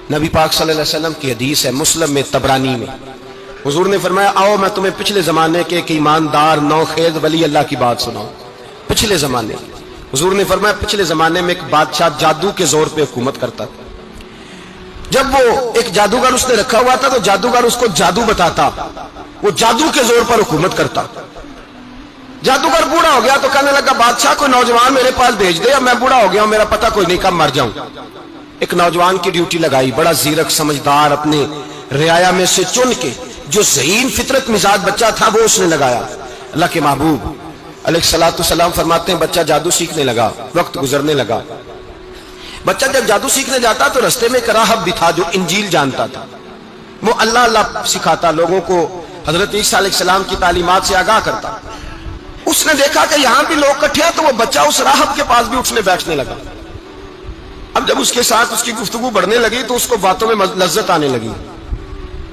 نبی پاک صلی اللہ علیہ وسلم کی حدیث ہے مسلم میں تبرانی میں، حضور نے فرمایا آؤ میں تمہیں پچھلے زمانے کے ایک ایماندار نوخیز ولی اللہ کی بات سناؤں۔ پچھلے زمانے حضور نے فرمایا پچھلے زمانے میں ایک بادشاہ جادو کے زور پہ حکومت کرتا تھا۔ جب وہ ایک جادوگر اس نے رکھا ہوا تھا تو جادوگر اس کو جادو بتاتا، وہ جادو کے زور پر حکومت کرتا۔ جادوگر بوڑھا ہو گیا تو کہنے لگا بادشاہ کوئی نوجوان میرے پاس بھیج دے، اب میں بوڑھا ہو گیا ہوں، میرا پتہ کوئی نہیں کب مر جاؤں۔ ایک نوجوان کی ڈیوٹی لگائی، بڑا زیرک سمجھدار، اپنے رعایا میں سے چن کے جو ذہین فطرت مزاج بچہ تھا وہ اس نے لگایا۔ اللہ کے محبوب علیہ الصلوۃ والسلام فرماتے ہیں بچہ جادو سیکھنے لگا، وقت گزرنے لگا۔ بچہ جب جادو سیکھنے جاتا تو رستے میں ایک راہب بھی تھا جو انجیل جانتا تھا، وہ اللہ اللہ سکھاتا، لوگوں کو حضرت عیسیٰ علیہ السلام کی تعلیمات سے آگاہ کرتا۔ اس نے دیکھا کہ یہاں بھی لوگ کٹھے ہیں تو وہ بچہ اس راہب کے پاس بھی اٹھنے بیٹھنے لگا۔ اب جب اس کے ساتھ اس کی گفتگو بڑھنے لگی تو اس کو باتوں میں لذت آنے لگی۔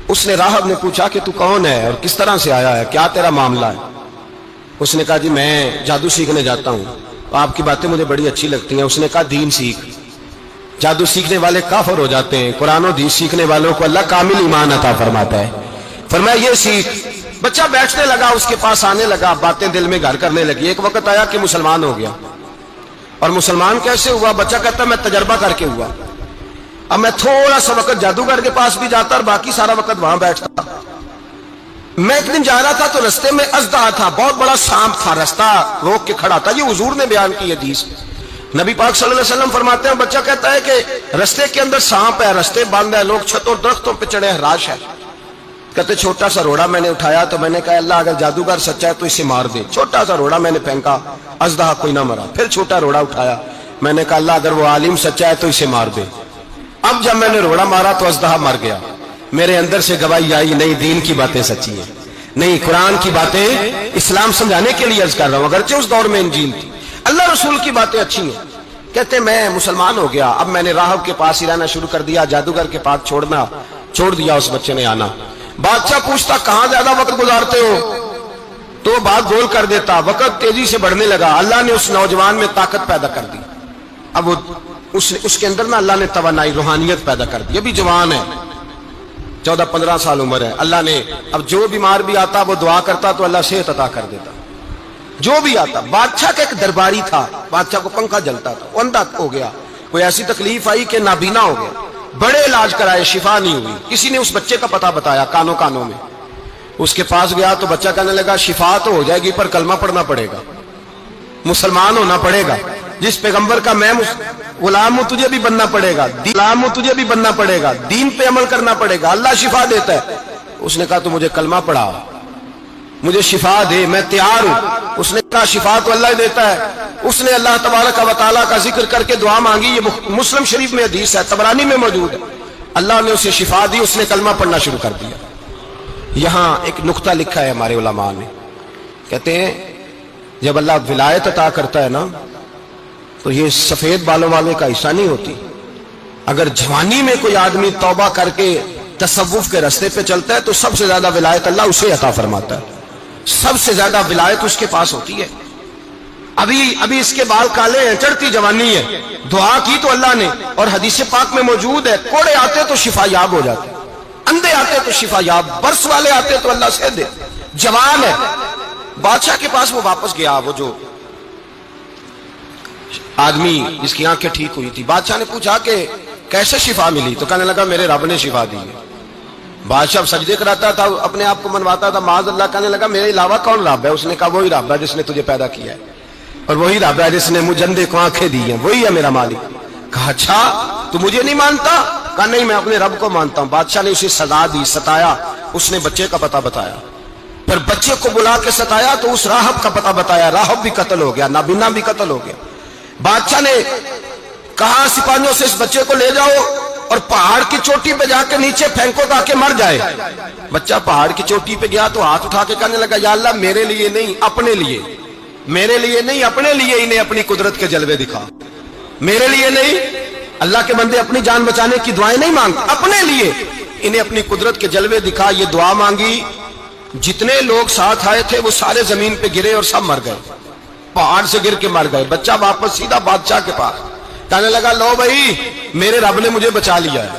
اس نے راہب نے پوچھا کہ تو کون ہے اور کس طرح سے آیا ہے، کیا تیرا معاملہ ہے؟ اس نے کہا جی میں جادو سیکھنے جاتا ہوں، آپ کی باتیں مجھے بڑی اچھی لگتی ہیں۔ اس نے کہا دین سیکھ، جادو سیکھنے والے کافر ہو جاتے ہیں، قرآن و حدیث سیکھنے والوں کو اللہ کامل ایمان عطا فرماتا ہے۔ فرمایا یہ سیکھ۔ بچہ بیٹھنے لگا، اس کے پاس آنے لگا، باتیں دل میں گھر کرنے لگی۔ ایک وقت آیا کہ مسلمان ہو گیا، اور مسلمان کیسے ہوا؟ بچہ کہتا میں تجربہ کر کے ہوا، اب میں تھوڑا سا وقت جادوگر کے پاس بھی جاتا اور باقی سارا وقت وہاں بیٹھتا۔ میں ایک دن جا رہا تھا تو رستے میں اژدہا تھا، بہت بڑا سانپ تھا، رستہ روک کے کھڑا تھا۔ یہ حضور نے بیان کی حدیث۔ نبی پاک صلی اللہ علیہ وسلم فرماتے ہیں بچہ کہتا ہے کہ رستے کے اندر سانپ ہے، رستے بند ہے، لوگ چھتوں درختوں پہ چڑھے، ہراش ہے۔ کہتے چھوٹا سا روڑا میں نے اٹھایا تو میں نے کہا اللہ اگر جادوگر سچا ہے تو اسے مار دے۔ چھوٹا سا روڑا میں نے پھینکا، اژدہا کوئی نہ مرا۔ پھر چھوٹا روڑا اٹھایا، میں نے کہا اللہ اگر وہ عالم سچا ہے تو اسے مار دے۔ اب جب میں نے روڑا مارا تو اژدہا مر گیا۔ میرے اندر سے گواہی آئی نہیں دین کی باتیں سچی ہیں، نہیں قرآن کی باتیں اسلام سمجھانے کے لیے عرض کر رہا ہوں، اگرچہ اس دور میں انجیل تھی، اللہ رسول کی باتیں اچھی ہیں۔ کہتے میں مسلمان ہو گیا، اب میں نے راہب کے پاس ہی رہنا شروع کر دیا، جادوگر کے پاس چھوڑ دیا اس بچے نے آنا۔ بادشاہ پوچھتا کہاں زیادہ وقت گزارتے ہو تو وہ بات گول کر دیتا، وقت تیزی سے بڑھنے لگا۔ اللہ نے اس نوجوان میں طاقت پیدا کر دی، اب وہ اس کے اندر نا اللہ نے توانائی روحانیت پیدا کر دی، ابھی جوان ہے، 14-15 سال عمر ہے۔ اللہ نے اب جو بیمار بھی آتا وہ دعا کرتا تو اللہ صحت عطا کر دیتا، جو بھی آتا۔ بادشاہ کا ایک درباری تھا، بادشاہ کو پنکھا جلتا تھا، وہ اندھا ہو گیا، کوئی ایسی تکلیف آئی کہ نابینا ہو گیا، بڑے علاج کرائے شفا نہیں ہوئی۔ کسی نے اس بچے کا پتہ بتایا کانوں میں، اس کے پاس گیا تو بچہ کہنے لگا شفا تو ہو جائے گی پر کلمہ پڑھنا پڑے گا، مسلمان ہونا پڑے گا، جس پیغمبر کا میں غلام ہوں تجھے بھی بننا پڑے گا، غلام ہوں تجھے بھی بننا پڑے گا، دین پہ عمل کرنا پڑے گا، اللہ شفا دیتا ہے۔ اس نے کہا تو مجھے کلمہ پڑھا، مجھے شفا دے، میں تیار ہوں۔ اس نے کہا شفا تو اللہ ہی دیتا ہے۔ اس نے اللہ تبارک و تعالیٰ کا ذکر کر کے دعا مانگی، یہ مسلم شریف میں حدیث ہے، طبرانی میں موجود ہے۔ اللہ نے اسے شفا دی، اس نے کلمہ پڑھنا شروع کر دیا۔ یہاں ایک نقطہ لکھا ہے ہمارے علماء نے، کہتے ہیں جب اللہ ولایت عطا کرتا ہے نا تو یہ سفید بالوں والے کا حصہ نہیں ہوتی۔ اگر جوانی میں کوئی آدمی توبہ کر کے تصوف کے راستے پہ چلتا ہے تو سب سے زیادہ ولایت اللہ اسے عطا فرماتا ہے، سب سے زیادہ ولایت اس کے پاس ہوتی ہے۔ ابھی اس کے بال کالے ہیں، چڑھتی جوانی ہے، دعا کی تو اللہ نے، اور حدیث پاک میں موجود ہے کوڑے آتے تو شفا یاب ہو جاتے، اندھے آتے تو شفا یاب، برس والے آتے تو اللہ سے دے۔ جوان ہے، بادشاہ کے پاس وہ واپس گیا، وہ جو آدمی جس کی آنکھیں ٹھیک ہوئی تھی۔ بادشاہ نے پوچھا کہ کیسے شفا ملی؟ تو کہنے لگا میرے رب نے شفا دی ہے۔ بادشاہ سجدے کراتا تھا، اپنے آپ کو منواتا تھا معاذ اللہ، کہنے لگا میرے علاوہ کون رب ہے؟ اس نے کہا وہی رب ہے جس نے تجھے پیدا کیا ہے، اور وہی رب ہے جس نے مجھے اندھے کو آنکھیں دی ہیں، وہی ہے میرا مالک۔ کہا اچھا تو مجھے نہیں مانتا؟ کہا نہیں میں اپنے رب کو مانتا ہوں۔ بادشاہ نے اسے سزا دی، ستایا، اس نے بچے کا پتہ بتایا، پھر بچے کو بلا کے ستایا تو اس راہب کا پتہ بتایا، راہب بھی قتل ہو گیا، نابینا بھی قتل ہو گیا۔ بادشاہ نے کہا سپاہیوں سے اس بچے کو لے جاؤ اور پہاڑ کی چوٹی پہ جا کے نیچے پھینکو تاکہ مر جائے۔ بچہ پہاڑ کی چوٹی پہ گیا تو ہاتھ اٹھا کے کہنے لگا یا اللہ میرے لیے نہیں اپنے لیے، میرے لیے نہیں اپنے لیے انہیں اپنی قدرت کے جلوے دکھا، میرے لیے نہیں۔ اللہ کے بندے اپنی جان بچانے کی دعائیں نہیں مانگتے، اپنے لیے انہیں اپنی قدرت کے جلوے دکھا۔ یہ دعا مانگی، جتنے لوگ ساتھ آئے تھے وہ سارے زمین پہ گرے اور سب مر گئے، پہاڑ سے گر کے مر گئے۔ بچہ واپس سیدھا بادشاہ کے پاس کہنے لگا لو بھائی میرے رب نے مجھے بچا لیا ہے،